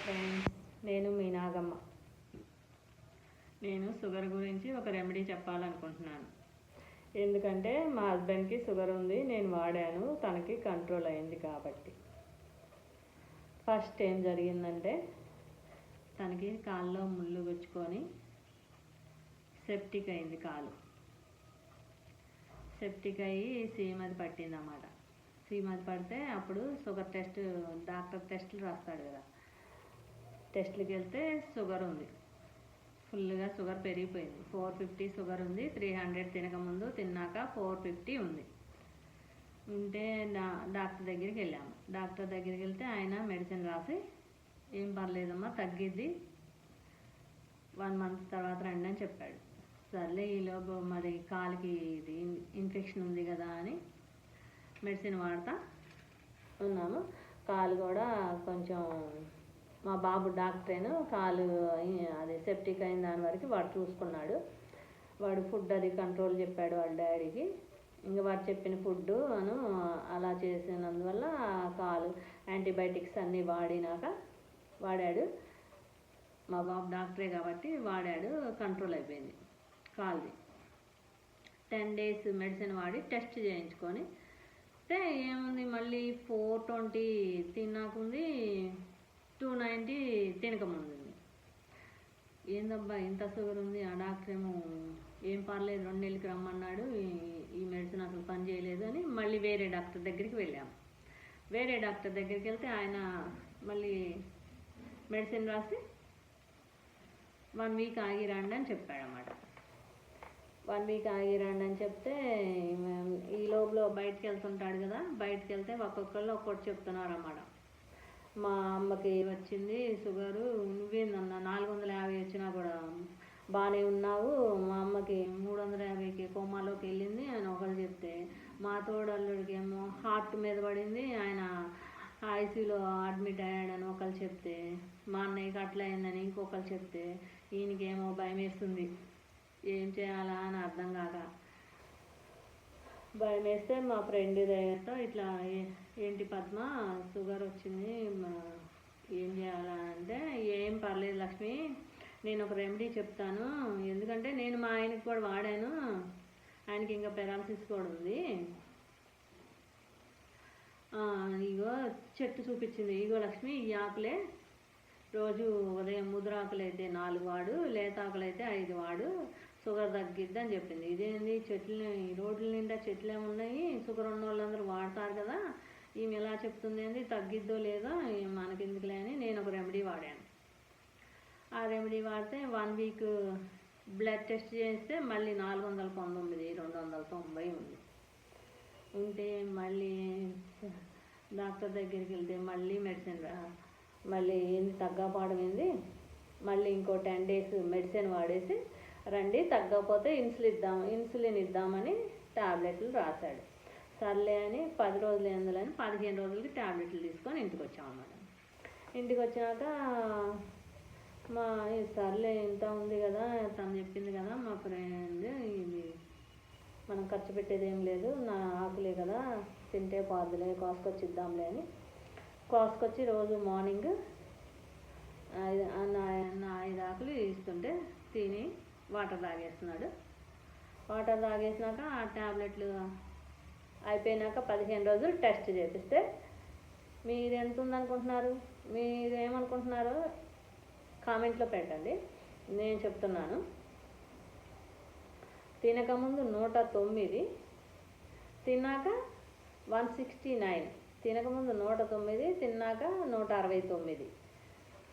Friends, నేను మీ నాగమ్మ. నేను sugar గురించి ఒక రెమెడీ చెప్పాలనుకుంటున్నాను. ఎందుకంటే మా హస్బెండ్కి షుగర్ ఉంది, నేను వాడాను, తనకి కంట్రోల్ అయింది కాబట్టి. ఫస్ట్ ఏం జరిగిందంటే తనకి కాల్లో ముళ్ళు గుచ్చుకొని సెప్టిక్ అయింది. కాలు సెప్టిక్ అయ్యి సీమది పట్టిందన్నమాట. సీమది పడితే అప్పుడు షుగర్ టెస్ట్, డాక్టర్ టెస్టులు రాస్తాడు కదా, టెస్ట్లకి వెళ్తే షుగర్ ఉంది, ఫుల్గా షుగర్ పెరిగిపోయింది. 450 షుగర్ ఉంది. 300 తినకముందు, తిన్నాక 450 ఉంది. ఉంటే డాక్టర్ దగ్గరికి వెళ్ళాము. డాక్టర్ దగ్గరికి వెళ్తే ఆయన మెడిసిన్ రాసి, ఏం పర్లేదమ్మా, తగ్గిద్ది, 1 మంత్ తర్వాత రండి అని చెప్పాడు. సర్లే, ఈలోపు మరి కాలుకి ఇది ఇన్ఫెక్షన్ ఉంది కదా అని మెడిసిన్ వాడుతూ ఉన్నాము. కాలు కూడా కొంచెం, మా బాబు డాక్టరేను, కాలు అది సెప్టిక్ అయిన దాని వరకు వాడు చూసుకున్నాడు. వాడు ఫుడ్ అది కంట్రోల్ చెప్పాడు వాళ్ళ డాడీకి. ఇంకా వాడు చెప్పిన ఫుడ్ అలా చేసినందువల్ల కాలు యాంటీబయాటిక్స్ అన్నీ వాడాడు. మా బాబు డాక్టరే కాబట్టి వాడాడు, కంట్రోల్ అయిపోయింది కాలుది. 10 days మెడిసిన్ వాడి టెస్ట్ చేయించుకొని అయితే ఏముంది, మళ్ళీ 420 తిన్నాకుంది, 290 తినకముందు. ఏందబ్బా ఇంత షుగర్ ఉంది, ఆ డాక్టర్ ఏమో ఏం పర్లేదు 2 నెలలకి రమ్మన్నాడు, ఈ మెడిసిన్ అసలు పని చేయలేదు అని మళ్ళీ వేరే డాక్టర్ దగ్గరికి వెళ్ళాము. వేరే డాక్టర్ దగ్గరికి వెళ్తే ఆయన మళ్ళీ మెడిసిన్ రాసి 1 week ఆగి రండి అని చెప్పాడన్నమాట. 1 week ఆగి రండి అని చెప్తే, ఈ లోపల బయటకు వెళ్తుంటాడు కదా, బయటకు వెళ్తే ఒక్కొక్కళ్ళు ఒక్కొక్కటి చెప్తున్నారు అన్నమాట. మా అమ్మకి వచ్చింది షుగరు, నువ్వేందన్నా 450 వచ్చినా కూడా బాగానే ఉన్నావు, మా అమ్మకి 350కి కోమాలోకి వెళ్ళింది అని ఒకళ్ళు చెప్తే, మా తోడల్లుడికి ఏమో హార్ట్ మీద పడింది, ఆయన ఐసీయూలో అడ్మిట్ అయ్యాడని ఒకళ్ళు చెప్తే, మా అన్నయ్యకి అట్లా అయిందని ఇంకొకరు చెప్తే, ఈయనకేమో భయం వేస్తుంది, ఏం చేయాలా అని అర్థం కాక భయం వేస్తే మా ఫ్రెండ్ దగ్గరతో ఇట్లా, ఏంటి పద్మ షుగర్ వచ్చింది, ఏం చేయాలా అంటే, ఏం పర్లేదు లక్ష్మి, నేను ఒక రెమెడీ చెప్తాను, ఎందుకంటే నేను మా ఆయనకి కూడా వాడాను, ఆయనకి ఇంకా పెరాలసిస్ కూడా ఉంది. ఇగో చెట్టు చూపించింది, ఇగో లక్ష్మి, ఈ ఆకులే రోజు ఉదయం ముదురాకులు అయితే 4 వాడు, లేత ఆకులు అయితే 5 వాడు, షుగర్ తగ్గిద్ది అని చెప్పింది. ఇదేంది, చెట్లు రోడ్ల నిండా చెట్లు ఏమున్నాయి, షుగర్ ఉన్న వాళ్ళందరూ వాడతారు కదా, ఈమె ఎలా చెప్తుంది ఏంది, తగ్గిద్దో లేదో మనకెందుకులే అని నేను ఒక రెమెడీ వాడాను. ఆ రెమెడీ వాడితే 1 week బ్లడ్ టెస్ట్ చేస్తే మళ్ళీ 419, 290 ఉంది. ఉంటే మళ్ళీ డాక్టర్ దగ్గరికి వెళ్తే మళ్ళీ మెడిసిన్ మళ్ళీ ఏంది తగ్గపాడమైంది, మళ్ళీ ఇంకో 10 days మెడిసిన్ వాడేసి రండి, తగ్గకపోతే ఇన్సులిన్ ఇద్దామని టాబ్లెట్లు రాశాడు. సర్లే అని 10 రోజులు ఎందులని 15 రోజులకి టాబ్లెట్లు తీసుకొని ఇంటికి వచ్చామన్నమాట. ఇంటికి వచ్చినాక సర్లే ఇంత ఉంది కదా, తను చెప్పింది కదా మా ఫ్రెండ్, ఇది మనం ఖర్చు పెట్టేది ఏం లేదు, నా ఆకులే కదా, తింటే పాదులే, కోసుకొచ్చి ఇద్దాంలే అని కోసుకొచ్చి రోజు మార్నింగ్ 5 ఆకులు ఇస్తుంటే తిని వాటర్ తాగేస్తున్నాడు. వాటర్ తాగేసినాక ఆ ట్యాబ్లెట్లు అయిపోయినాక 15 రోజులు టెస్ట్ చేపిస్తే, మీరు ఎంత ఉందనుకుంటున్నారు, మీరు ఏమనుకుంటున్నారో కామెంట్లో పెట్టండి, నేను చెప్తున్నాను. తినకముందు 109, తిన్నాక 169, తినకముందు 109, తిన్నాక 169.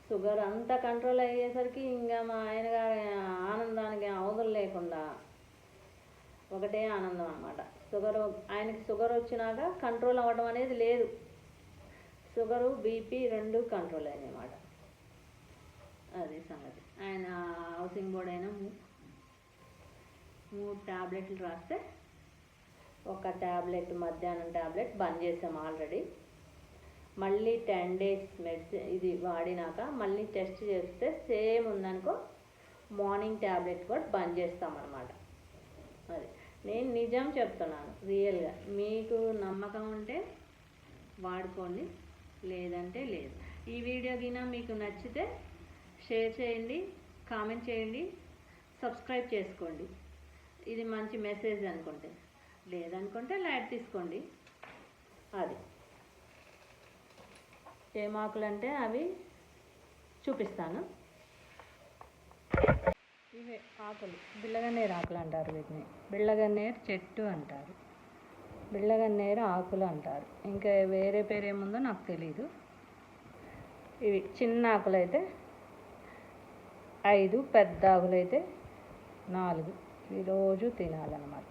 షుగర్ అంతా కంట్రోల్ అయ్యేసరికి ఇంకా మా ఆయన గారి ఆనందానికి అవధులు లేకుండా ఒకటే ఆనందం అన్నమాట. ఆయనకి షుగర్ వచ్చినాక కంట్రోల్ అవ్వడం అనేది లేదు, షుగరు బీపీ 2 కంట్రోల్ అయినాయి అన్నమాట. అది సంగతి. ఆయన హౌసింగ్ బోర్డ్ అయినా 3 టాబ్లెట్లు రాస్తే, ఒక టాబ్లెట్ మధ్యాహ్నం టాబ్లెట్ బంద్ చేసాం ఆల్రెడీ. మళ్ళీ 10 days మెడిసిన్ ఇది వాడినాక మళ్ళీ టెస్ట్ చేస్తే సేమ్ ఉందనుకో, మార్నింగ్ టాబ్లెట్ కూడా బంద్ చేస్తామన్నమాట. అది నేను నిజం చెప్తున్నాను, రియల్గా. మీకు నమ్మకం ఉంటే వాడుకోండి, లేదంటే లేదు. ఈ వీడియో గిన మీకు నచ్చితే షేర్ చేయండి, కామెంట్ చేయండి, సబ్స్క్రైబ్ చేసుకోండి. ఇది మంచి మెసేజ్ అనుకుంటే, లేదనుకుంటే లైట్ తీసుకోండి. అది ఏం ఆకులు అంటే అవి చూపిస్తాను. ఇవే ఆకులు బిళ్ళగన్నేరు ఆకులు అంటారు వీటిని. బిళ్ళగన్నేరు చెట్టు అంటారు, బిళ్ళగన్నేరు ఆకులు అంటారు. ఇంకా వేరే పేరు ఏముందో నాకు తెలీదు. ఇవి చిన్న ఆకులు అయితే 5, పెద్ద ఆకులు అయితే 4. ఇవి రోజు తినాలన్నమాట.